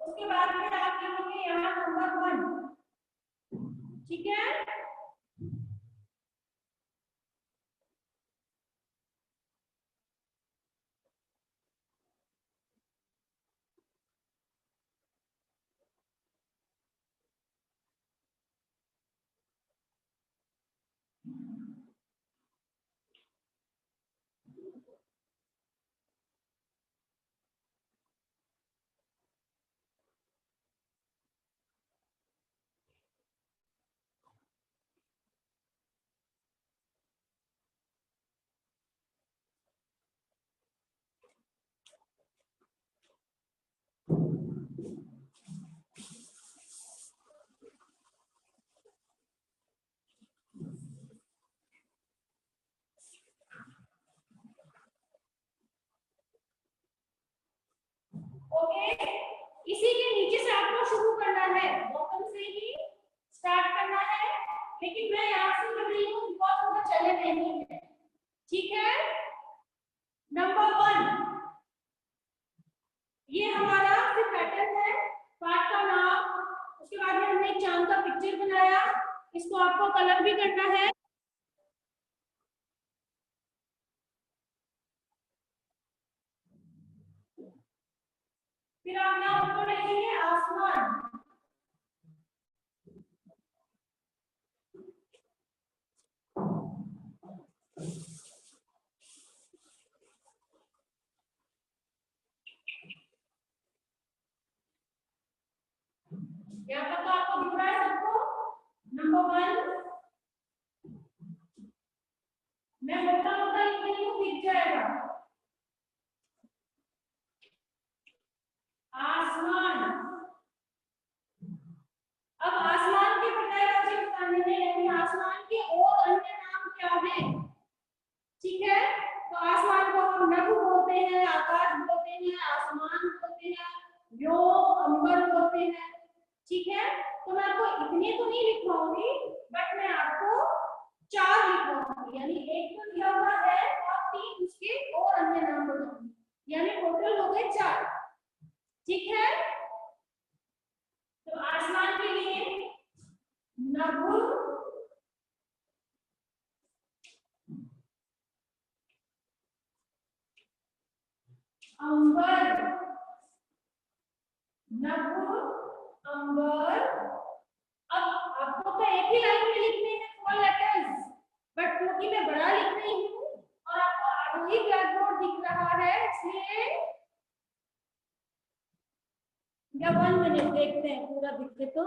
उसके बाद में आप लिखोगे यहाँ नंबर 1, ठीक है। ओके, इसी के नीचे से आपको शुरू करना है, बॉटम से ही स्टार्ट करना है, लेकिन मैं यहाँ से कर रही हूँ बिकॉज मुझे चले नहीं है, ठीक है। नंबर 1, ये हमारा पैटर्न है, पार्ट का नाम। उसके बाद में हमने एक चांद का पिक्चर बनाया, इसको आपको कलर भी करना है। फिर आप यहाँ ऊपर लिखेंगे आसमान, यहाँ तक तो आपको दिख रहा है सबको। नंबर 1 मैं मोटा मोटा लिख रही हूँ, दिख जाएगा। आसमान, अब आसमान के बजाय मुझे बताने हैं यानी आसमान के और अन्य नाम क्या हैं, ठीक है। तो आसमान को हम नभ बोलते हैं, आकाश बोलते हैं, आसमान बोलते हैं, व्योम, अंबर बोलते हैं, ठीक है। तो मैं आपको इतने तो नहीं लिखवाऊंगी, बट मैं आपको 4 लिखवाऊंगी, यानी एक तो दिया हुआ है और 3 उसके और अन्य नाम बताऊंगी, यानी टोटल हो गए 4, ठीक है। तो आसमान के लिए नभ, अंबर, नभ, अंबर। अब आपको तो एक ही लाइन में लिखने हैं 4 लेटर्स, बट क्योंकि मैं बड़ा लिख रही हूँ और आपको आगे ही ब्लैक बोर्ड दिख रहा है, इसलिए या 1 मिनट देखते हैं पूरा दिखे तो।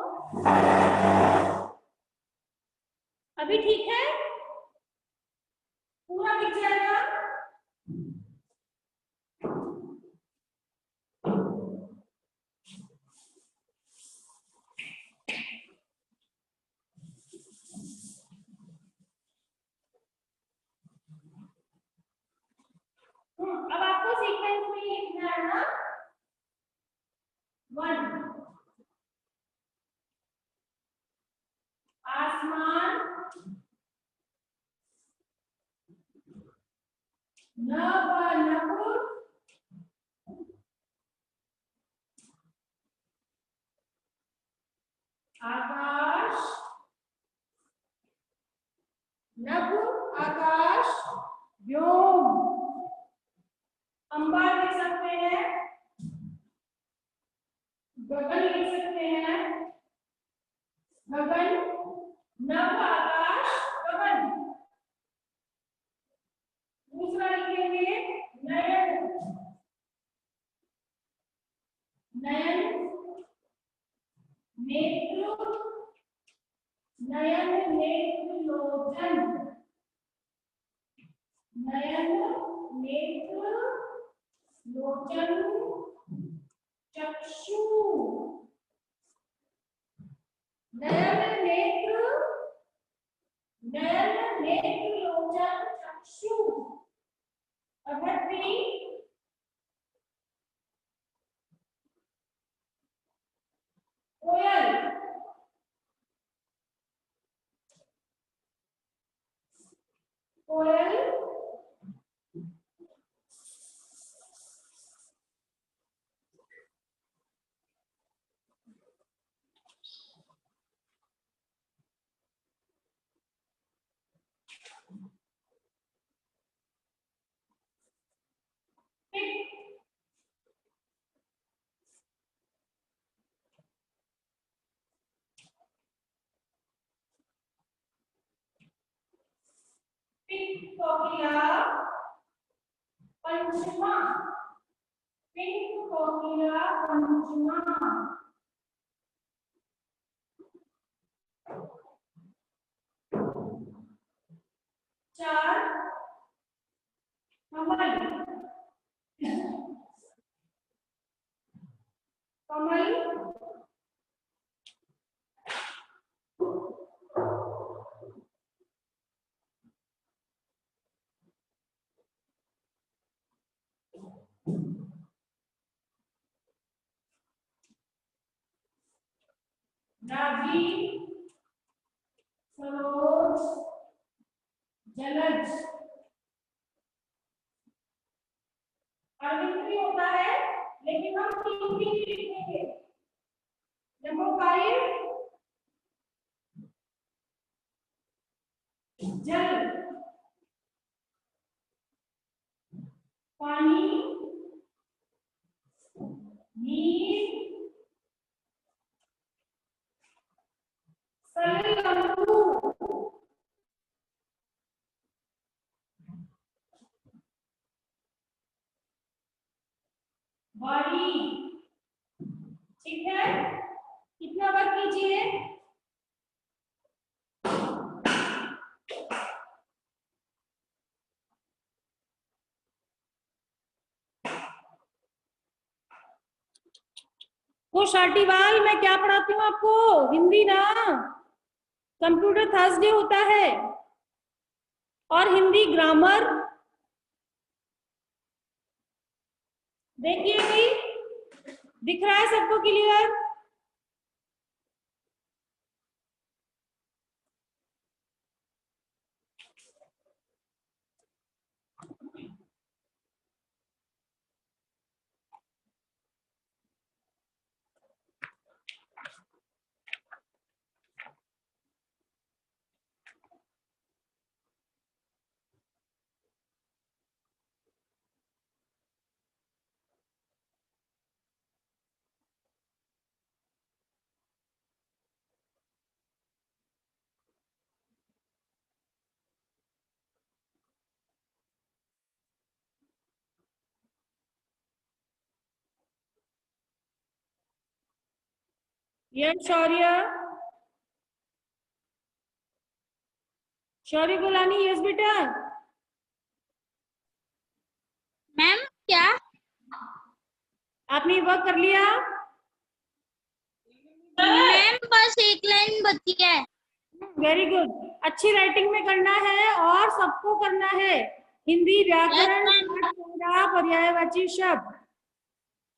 अभी ठीक है, पूरा दिख जाएगा। अब आपको सीक्वेंस में लिखना है ना, 1 आसमान, नभ, नभ, आकाश, नभ, आकाश, व्योम, अंबर लिख सकते हैं, गगन लिख सकते हैं, गगन, नभ, आकाश, गगन। दूसरा लिखेंगे नयन, नयन, नेत्र, नयन, नेत्र, लोचन, नयन, नेत्र, लोचन, चक्षु, नयन, नेत्र, नयन, नेत्र, लोचन, चक्षु। और 3 कोयल, कोयल, कोकिला पंचमा, पिंक कोकिला पंचमा। चार, कमल, कमल, राजीव, सरोज, जलज। अरविंद भी होता है लेकिन हम तीन भी लिखेंगे। नंबर 5 जल, पानी, नीर, सलगम, बड़ी। ठीक है, कितना बार कीजिए? वो शाटीवाल, मैं क्या पढ़ाती हूँ आपको? हिंदी ना, कंप्यूटर थर्सडे होता है और हिंदी ग्रामर। देखिए भाई, दिख रहा है सबको क्लियर? यस शौर्य, शौर्य गुलानी। यस बेटा। मैम क्या? आपने वर्क कर लिया? मैम बस एक लाइन बची है। वेरी गुड, अच्छी राइटिंग में करना है और सबको करना है। हिंदी व्याकरण, पर्यायवाची शब्द।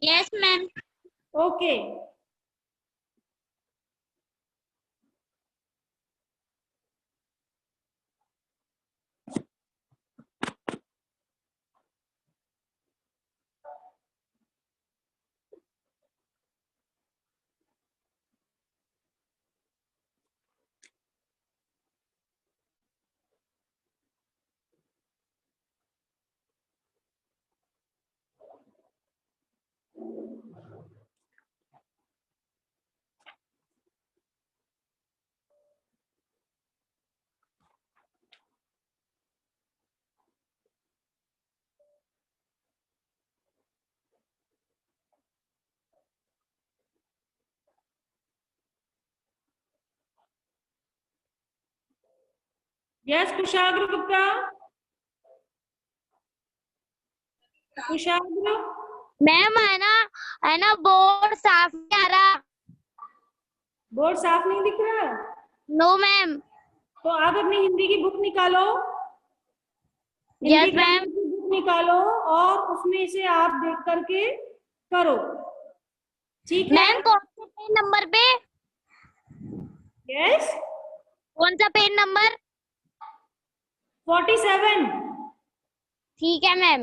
Yes ma'am. ओके। यस कुशाग्र गुप्ता। कुशाग्र, मैम है ना बोर्ड साफ नहीं आ रहा। बोर्ड साफ नहीं दिख रहा? No ma'am. तो आप अपनी हिंदी की बुक निकालो, हिंदी यस ग्रामर मैम। की बुक निकालो और उसमें से आप देख करके करो। ठीक है? मैम कौन से पेज नंबर पे? यस, कौन सा पेज नंबर? 47। ठीक है ma'am.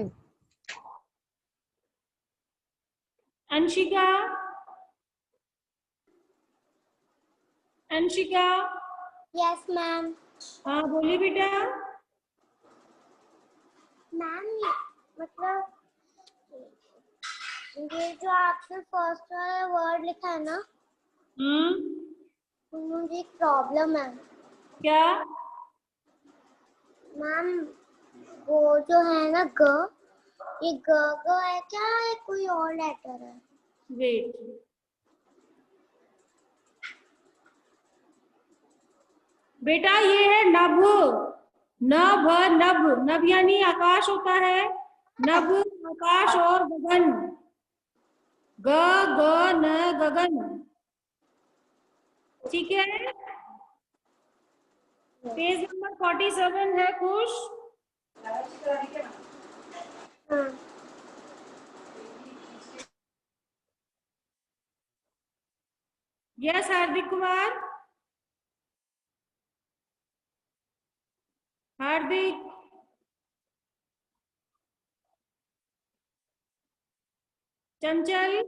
Anshika, Anshika. Yes ma'am. हाँ बोलिए बेटा। मैम मतलब ये जो आपने फर्स्ट वाला वर्ड लिखा है ना, मुझे एक प्रॉब्लम है। क्या? मैम वो जो है ना ग, ये ग है क्या है, कोई और लेटर है? वेट, बेटा ये है नभ, नभ नभ, नभ यानी आकाश होता है, नभ आकाश और गगन, ग ग न गगन, ठीक है। पेज नंबर 47 है खुश। हाँ। यस हार्दिक कुमार, हार्दिक, चंचल,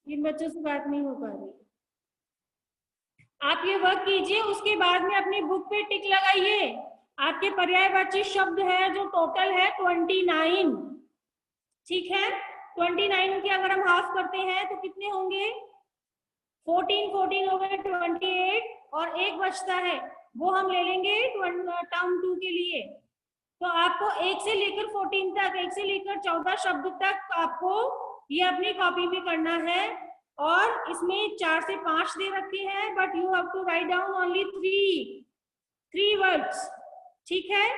इन बच्चों से बात नहीं हो पा रही। आप ये वर्क कीजिए, उसके बाद में अपनी बुक पे टिक लगाइए। आपके पर्यायवाची शब्द है जो टोटल है 29, ठीक है। 29 के अगर हम हाफ करते हैं तो कितने होंगे? 14 हो गए 28, और एक बचता है वो हम ले लेंगे टर्म 2 के लिए। तो आपको 1 से लेकर 14 तक, 1 से लेकर 14 शब्द तक आपको ये अपनी कॉपी में करना है। और इसमें 4 से 5 दे रखे हैं, but you have to write down only 3 words, ठीक है।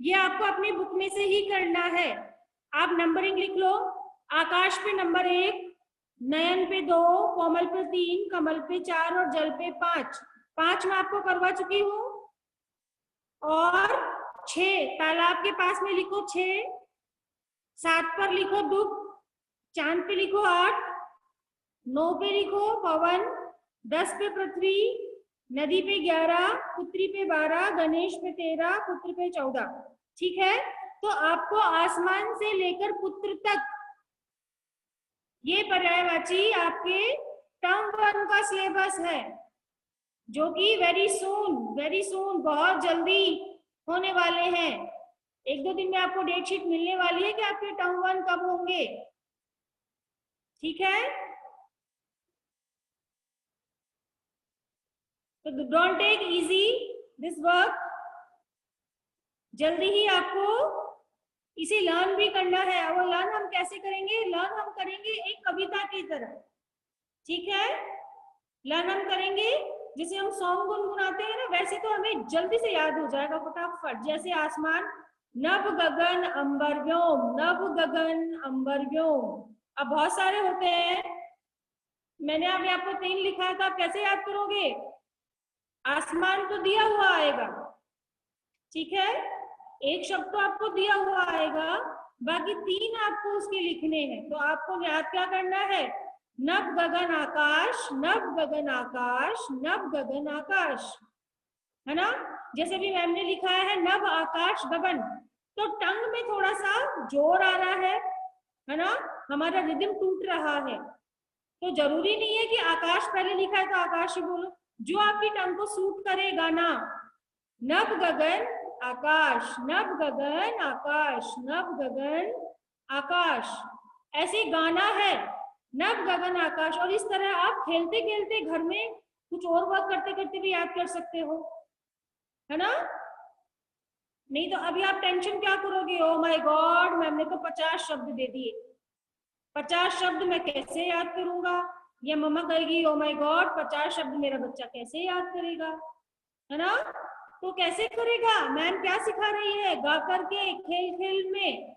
ये आपको अपनी बुक में से ही करना है। आप नंबरिंग लिख लो। आकाश पे नंबर 1, नयन पे 2, कोमल पे 3, कमल पे 4 और जल पे 5। 5 मैं आपको करवा चुकी हूँ। और 6 तालाब के पास में लिखो 6, 7 पर लिखो दुख, चांद पे लिखो 8, 9 पे लिखो पवन, 10 पे पृथ्वी, नदी पे 11, पुत्री पे 12, गणेश पे 13, पुत्र पे 14, ठीक है। तो आपको आसमान से लेकर पुत्र तक ये पर्यायवाची आपके टर्म 1 का सिलेबस है, जो कि वेरी सून बहुत जल्दी होने वाले हैं। 1-2 दिन में आपको डेट शीट मिलने वाली है कि आपके टर्म 1 कब होंगे, ठीक है। तो don't take easy this work, जल्दी ही आपको इसे लर्न भी करना है। और लर्न हम कैसे करेंगे? लर्न हम करेंगे एक कविता की तरह, ठीक है। लर्न हम करेंगे जैसे हम सॉन्ग गुनगुनाते हैं ना, वैसे तो हमें जल्दी से याद हो जाएगा फटाफट। जैसे आसमान, नभ गगन अंबर व्योम, नभ गगन अंबर व्योम। अब बहुत सारे होते हैं, मैंने अभी आपको 3 लिखा है, तो आप कैसे याद करोगे? आसमान तो दिया हुआ आएगा, ठीक है। एक शब्द तो आपको दिया हुआ आएगा, बाकी 3 आपको उसके लिखने हैं। तो आपको याद क्या करना है? नभ गगन आकाश, नभ गगन आकाश, नभ गगन आकाश, है ना। जैसे भी मैम ने लिखा है नभ आकाश गगन, तो टंग में थोड़ा सा जोर आ रहा है ना, हमारा रिदम टूट रहा है। तो जरूरी नहीं है कि आकाश पहले लिखा है तो आकाश ही बोलो, जो आपकी टंग को सूट करे गाना। नभ गगन आकाश, नभ गगन आकाश, नभ गगन आकाश, ऐसे गाना है नभ गगन आकाश। और इस तरह आप खेलते खेलते घर में कुछ और वर्क करते करते भी याद कर सकते हो, है ना। नहीं तो अभी आप टेंशन क्या करोगे? ओ माय गॉड, मैम ने तो 50 शब्द दे दिए, 50 शब्द मैं कैसे याद करूंगा? या मम्मा कहेगी ओ माय गॉड 50 शब्द मेरा बच्चा कैसे याद करेगा, है ना। तो कैसे करेगा? मैम क्या सिखा रही है? गा करके, खेल खेल में।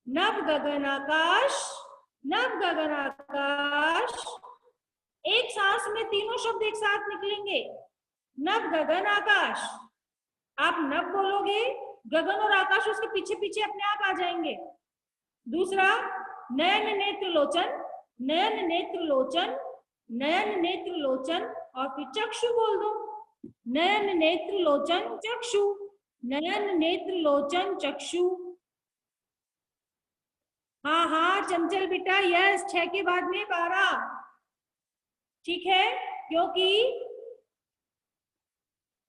नभ गगन आकाश, नभ गगन आकाश, एक सांस में तीनों शब्द एक साथ निकलेंगे। नभ गगन आकाश, आप नभ बोलोगे, गगन और आकाश उसके पीछे पीछे अपने आप आ जाएंगे। दूसरा, नयन नेत्र लोचन, नयन नेत्र लोचन, नयन नेत्र लोचन, और फिर चक्षु बोल दो। नयन नेत्र लोचन चक्षु, नयन नेत्र लोचन चक्षु। हाँ हाँ चंचल बेटा, यस 6 के बाद में 12, ठीक है। क्योंकि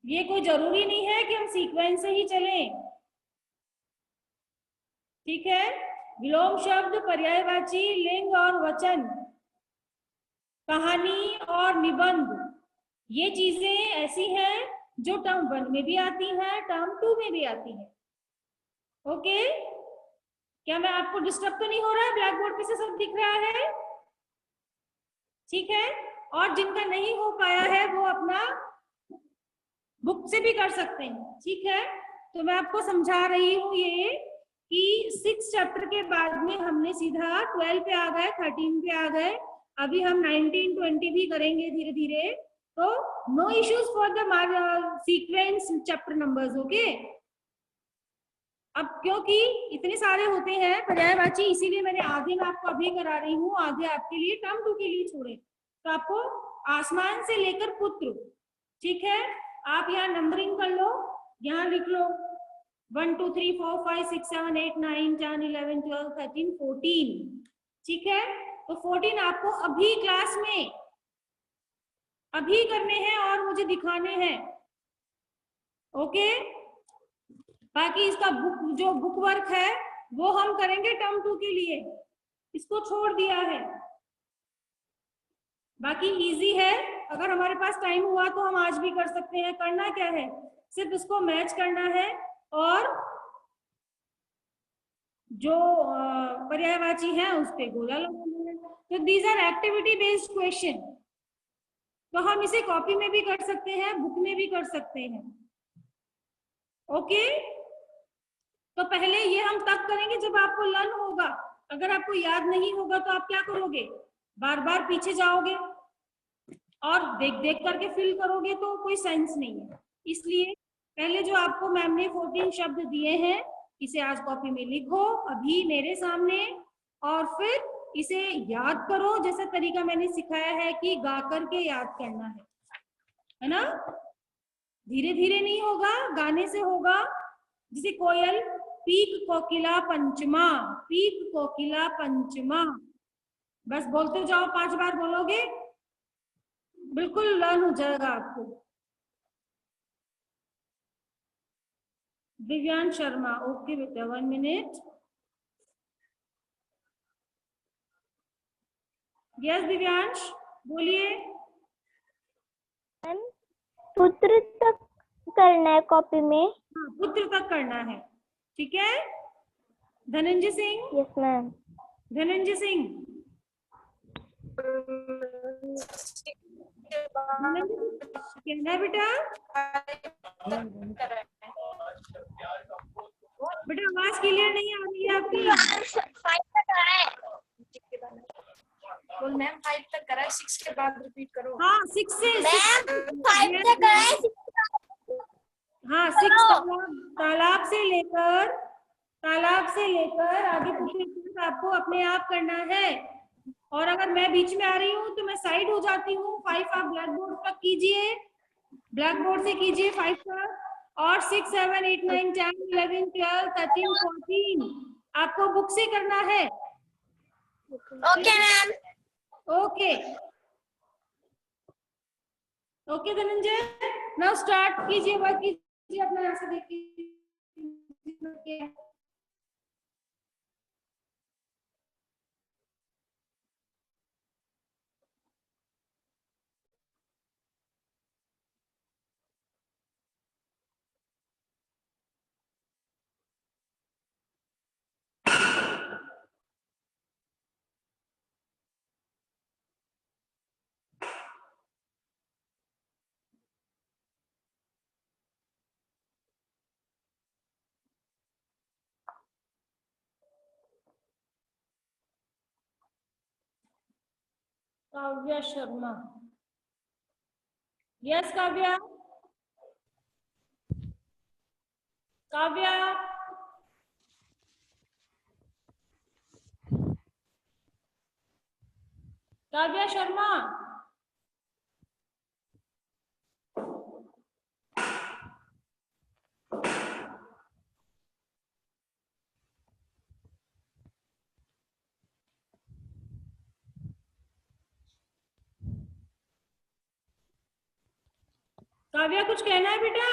ये कोई जरूरी नहीं है कि हम सीक्वेंस से ही चलें, ठीक है। विलोम शब्द, पर्यायवाची, लिंग और वचन, कहानी और निबंध, ये चीजें ऐसी हैं जो टर्म 1 में भी आती हैं, टर्म 2 में भी आती है। ओके, क्या मैं आपको डिस्टर्ब तो नहीं हो रहा है? ब्लैक बोर्ड पे से सब दिख रहा है? ठीक है, और जिनका नहीं हो पाया है वो अपना बुक से भी कर सकते हैं। ठीक है, तो मैं आपको समझा रही हूँ ये कि 6 चैप्टर के बाद में हमने सीधा 12 पे आ गए, 13 पे आ गए, अभी हम 19, 20 भी करेंगे धीरे धीरे। तो no issues for the sequence chapter numbers. Okay, अब क्योंकि इतने सारे होते हैं पर्यायवाची, इसीलिए मैंने आधे मैं आपको अभी करा रही हूँ, आधे आपके लिए टर्म 2 के लिए छोड़े। तो आपको आसमान से लेकर पुत्र, ठीक है, आप यहाँ नंबरिंग कर लो, यहाँ लिख लो 1 2 3 4 5 6 7 8 9 10 11 12 13 14। ठीक है, तो 14 आपको अभी क्लास में अभी करने हैं और मुझे दिखाने हैं। ओके, बाकी इसका बुक वर्क है वो हम करेंगे टर्म 2 के लिए, इसको छोड़ दिया है। बाकी इजी है, अगर हमारे पास टाइम हुआ तो हम आज भी कर सकते हैं। करना क्या है, सिर्फ उसको मैच करना है और जो पर्यायवाची है उस पे गोला लगाना है। तो these are activity based question, तो हम इसे कॉपी में भी कर सकते हैं, बुक में भी कर सकते हैं। ओके, तो पहले ये हम तब करेंगे जब आपको लर्न होगा। अगर आपको याद नहीं होगा तो आप क्या करोगे, बार बार पीछे जाओगे और देख देख करके फिल करोगे तो कोई सेंस नहीं है। इसलिए पहले जो आपको मैम ने 14 शब्द दिए हैं, इसे आज कॉपी में लिखो अभी मेरे सामने, और फिर इसे याद करो जैसा तरीका मैंने सिखाया है कि गा करके याद करना है ना। धीरे धीरे नहीं होगा, गाने से होगा। जैसे कोयल, पीक कोकिला पंचमा, पीक कोकिला पंचमा, बस बोलते जाओ, 5 बार बोलोगे बिल्कुल लर्न हो जाएगा आपको। दिव्यांश शर्मा, ओके बेटा, 1 मिनट। यस दिव्यांश, बोलिए। पुत्र तक करना है कॉपी में? हाँ, पुत्र तक करना है, ठीक है। Dhananjay Singh, yes ma'am. धनंजय सिंह, कहना है बेटा। बेटा आवाज क्लियर नहीं आ रही है आपकी। बोल मैम 5 तक करा है, 6 के बाद रिपीट करो। हाँ 6 से मैम 5 तक है। हाँ 6 तालाब से लेकर आगे पीछे आपको अपने आप करना है। और अगर मैं बीच में आ रही हूँ तो मैं साइड हो जाती हूँ। 5 आप ब्लैक बोर्ड तक कीजिए, ब्लैक बोर्ड से कीजिए 5 तक, और 6 7 8 9 10 11 12 13 14 आपको बुक से करना है। Okay ma'am. Okay okay Dhananjay, now start कीजिए, वर्क कीजिए अपना, यहाँ से देखिए। काव्या शर्मा, यस काव्या, काव्या, काव्या शर्मा, काव्या कुछ कहना है बेटा?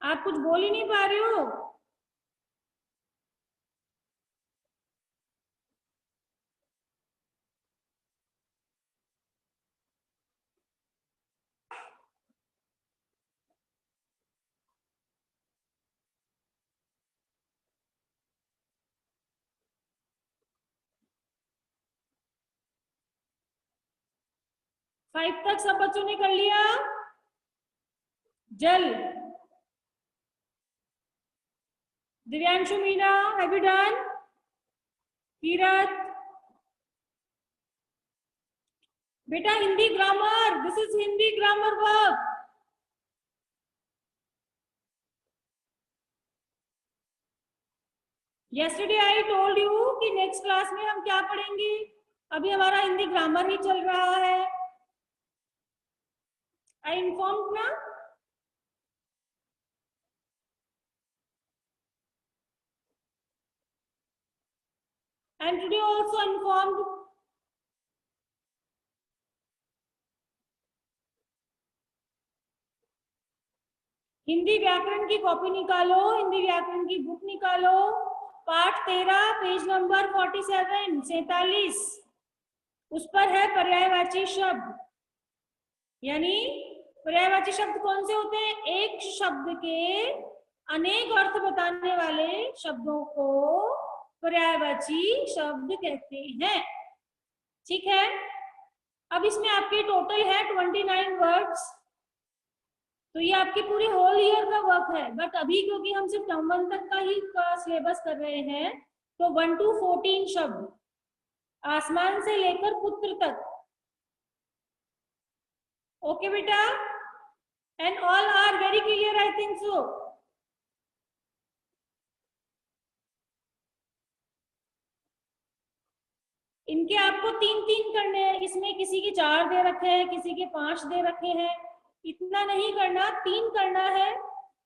आप कुछ बोल ही नहीं पा रहे हो। फाइव तक सब बच्चों ने कर लिया। जल, Divyanshu, Meena, have you done? Kirat, बेटा Hindi grammar, this is Hindi grammar work. yesterday I told you कि नेक्स्ट क्लास में हम क्या पढ़ेंगे। अभी हमारा हिंदी ग्रामर ही चल रहा है। आई इन्फॉर्म ना। and today also informed Hindi व्याकरण की कॉपी निकालो, हिंदी व्याकरण की बुक निकालो। पाठ 13 पेज नंबर 47 उस पर है पर्यायवाची शब्द। यानी पर्यायवाची शब्द कौन से होते हैं? एक शब्द के अनेक अर्थ बताने वाले शब्दों को पर्यायवाची शब्द कहते हैं। ठीक है, अब इसमें आपके टोटल है 29 वर्ड्स। तो ये आपके पूरे होल ईयर का वर्क है, बट अभी क्योंकि हम सिर्फ टर्म 1 तक का ही सिलेबस कर रहे हैं, तो 1 to 14 शब्द, आसमान से लेकर पुत्र तक। ओके बेटा, and all are very clear, I think so. इनके आपको 3-3 करने हैं। इसमें किसी के 4 दे रखे हैं, किसी के 5 दे रखे हैं। इतना नहीं करना, 3 करना है,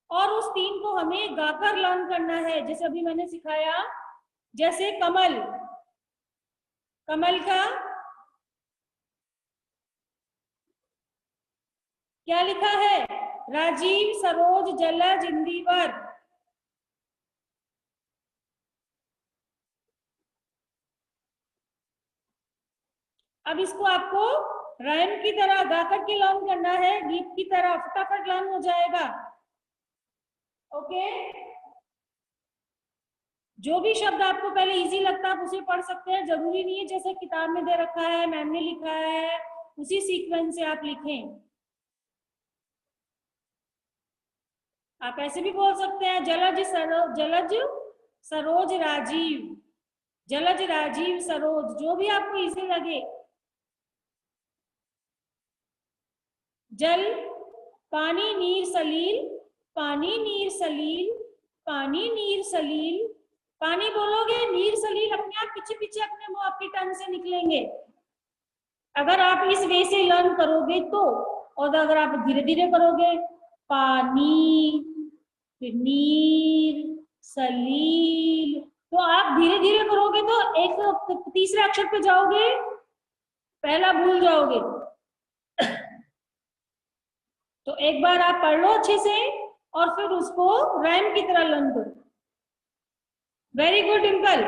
और उस 3 को हमें गाकर लर्न करना है। जैसे अभी मैंने सिखाया, जैसे कमल, कमल का क्या लिखा है? राजीव, सरोज, जलज, इंदिवर। अब इसको आपको राइम की तरह गाकर के लर्न करना है, गीत की तरह फटाफट लर्न हो जाएगा। ओके, जो भी शब्द आपको पहले इजी लगता है आप उसे पढ़ सकते हैं। जरूरी नहीं है जैसे किताब में दे रखा है, मैम ने लिखा है, उसी सीक्वेंस से आप लिखें। आप ऐसे भी बोल सकते हैं, जलज सरोज राजीव, जलज राजीव सरोज, जो भी आपको इजी लगे। जल, पानी, नीर, सलील, पानी, नीर, सलील, पानी, नीर, सलील। पानी बोलोगे, नीर, सलील अपने आप पीछे पीछे अपने मुंह आपकी टंग से निकलेंगे, अगर आप इस वे से लर्न करोगे तो। और अगर आप धीरे धीरे करोगे, पानी, फिर नीर, सलील, तो आप धीरे धीरे करोगे तो एक तीसरे अक्षर पे जाओगे, पहला भूल जाओगे। तो एक बार आप पढ़ लो अच्छे से और फिर उसको राइम की तरह लर्न करो। वेरी गुड डिम्पल,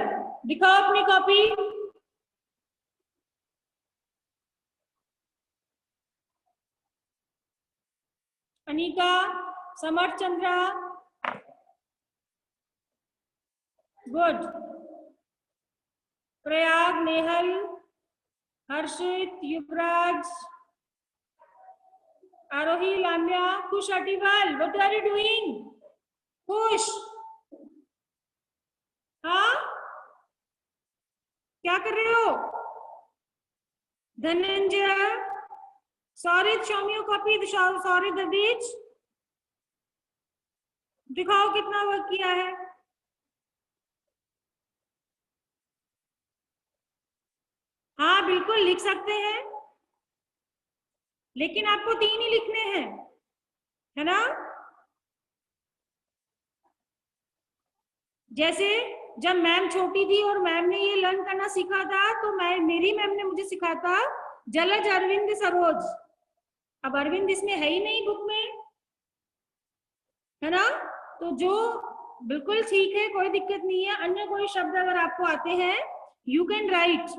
दिखाओ अपनी copy. Anika, Samarth Chandra, good. Prayag, Nehal, Harshit, Yuvraj, Aarohi, Lamya, Khush, Atiwal, what are you doing? Khush, हाँ क्या कर रहे हो? Dhananjay, sorry, show me your copy, sorry ददीज, दिखाओ कितना वर्क किया है। हाँ बिल्कुल लिख सकते हैं, लेकिन आपको 3 ही लिखने हैं, है ना? जैसे जब मैम छोटी थी और मैम ने ये लर्न करना सीखा था, तो मेरी मैम ने मुझे सिखाया था जलज, अरविंद, सरोज। अब अरविंद इसमें है ही नहीं बुक में, है ना। तो जो बिल्कुल ठीक है, कोई दिक्कत नहीं है। अन्य कोई शब्द अगर आपको आते हैं, you can write,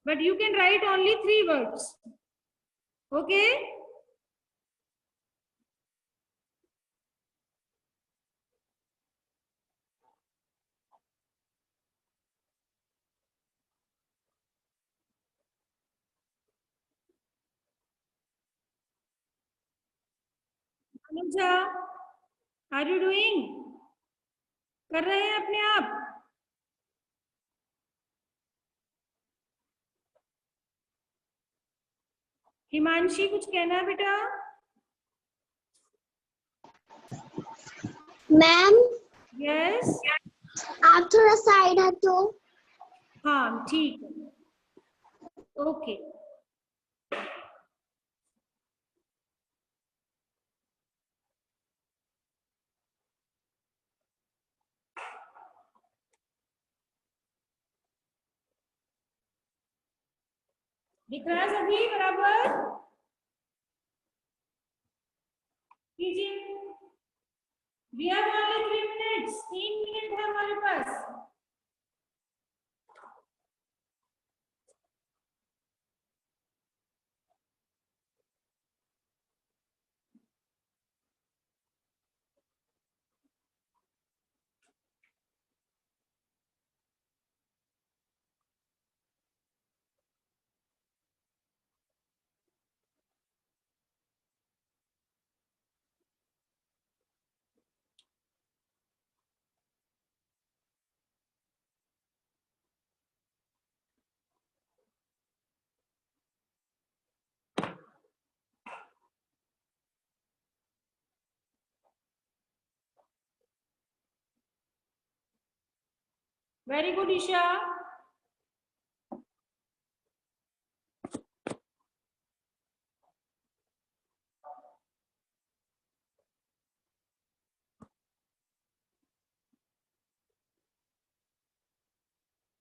but you can write only 3 words. Okay, Anuja, are you doing? कर रहे हैं अपने आप? हिमांशी, कुछ कहना है बेटा? मैम यस, आप थोड़ा साइड हटो। हाँ ठीक है, ओके। दिख रहा है सभी बराबर? कीजिए। We have only 3 minutes, 3 minute है हमारे पास। Very good Isha.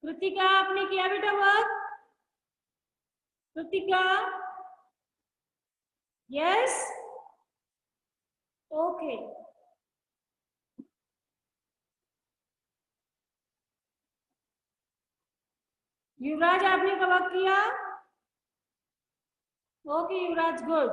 कृतिका, आपने किया बेटा work? Kritika, yes, okay. Yuvraj, आपने कब वर्क किया? Okay Yuvraj, good.